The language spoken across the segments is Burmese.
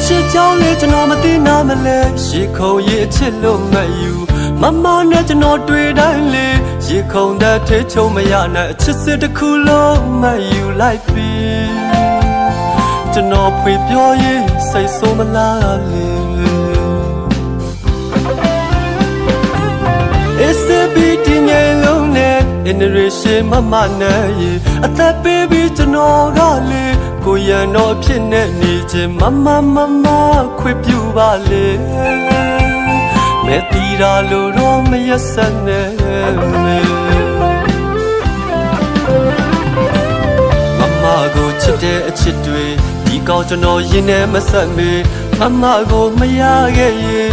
ချစ်ကြောင်းလေးကျွန်တော်မသိနာမလဲရေခုံရဲ့အချစ်လို့မယူမမနဲ့ကျွန်တော်တွေ့တိုင်းလေရေခုံတဲ့ထိချုံမရနဲ့အချစ်စစ်တစ်ခုလုံးမယူလိုက်ပြီကျွန်တော်ဖွေပြောရေးစိတ်ဆိုးမလားလေ SBT ငယ်လုံးနဲ့ generation မမနဲ့အသက်ပေးပြီးကျွန်တော်ကလေကိုရန်တော့ဖြစ်နေနေချင်းမခွေပြူပါလေမဲတီတာလို့တော့မရက်စက်နဲ့မကိုချစ်တဲ့အချစ်တွေဒီကောင်းကျွန်တော်ရင်ထဲမဆက်မေမကိုမရခဲ့ရင်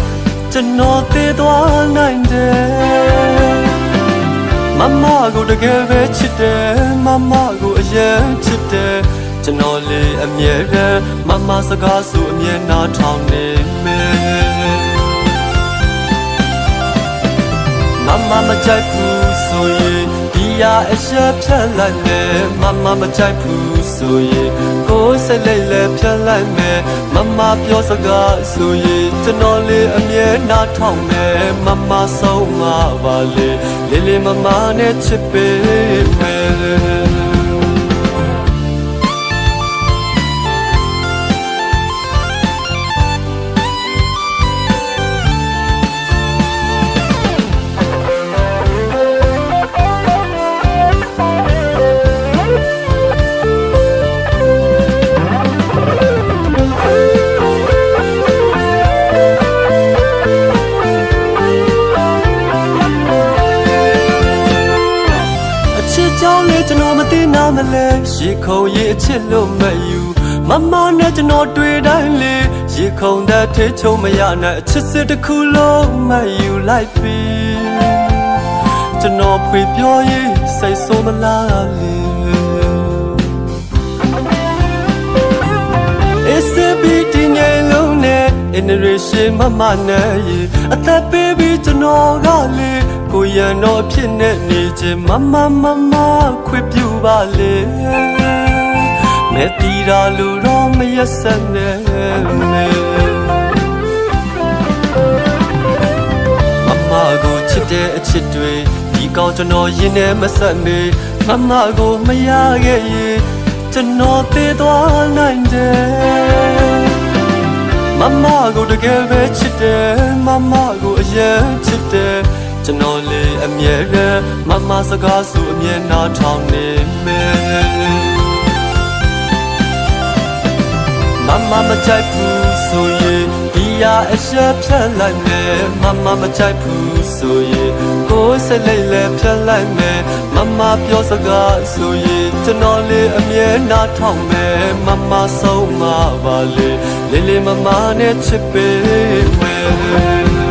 ကျွန်တော်သေသွားနိုင်တယ်မကိုတကယ်ပဲချစ်တယ်မကိုအရင်ချစ်တယ်ကျွန်တော်လေးအမြဲတမ်းမစကားဆိုအမြဲနားထောင်နေမယ်မကြိုက်ဘူးဆိုရင်ဒီရအရှက်ဖြတ်လိုက်မယ်မကြိုက်ဘူးဆိုရင်ကိုယ်စိတ်လေးလည်းဖြတ်လိုက်မယ်မပြောစကားဆိုရင်ကျွန်တော်လေးအမြဲနားထောင်မယ်မဆုံးမပါလေလေးမနဲ့ချစ်ပေးမယ်ကျွန်တော်မသိနာမလဲရေခုံရဲ့အချစ်လို့မယူမနဲ့ကျွန်တော်တွေ့တိုင်းလေရေခုံတဲ့ထိချုံမရနဲ့အချစ်စစ်တစ်ခုလုံးမယူလိုက်ပြီကျွန်တော်ဖွေပြောရေးစိတ်ဆိုးမလားလေ SBT ငယ်လုံးနဲ့ generation မနဲ့အသက်ပေးပြီးကျွန်တော်ကလေကိုရန်တော့ဖြစ်နေနေချင်းမခွေပြူပါလေမဲတီတာလို့တော့မရက်စက်နဲ့မကိုချစ်တဲ့အချစ်တွေဒီကောင်းကျွန်တော်ရင်ထဲမဆက်မေမကိုမရခဲ့ရင်ကျွန်တော်သေသွားနိုင်တယ်မကိုတကယ်ပဲချစ်တယ်မကိုအရင်ချစ်တယ်ကျွန်တော်လေးအမြဲတမ်းမစကားဆိုအမြဲနားထောင်နေမယ်မကြိုက်ဘူးဆိုရင်ဒီရအရှက်ဖြတ်လိုက်မယ်မကြိုက်ဘူးဆိုရင်ကိုယ်စိတ်လေးလည်းဖြတ်လိုက်မယ်မပြောစကားဆိုရင်ကျွန်တော်လေးအမြဲနားထောင်မယ်မဆုံးမပါလေလေးမနဲ့ချစ်ပေးမယ်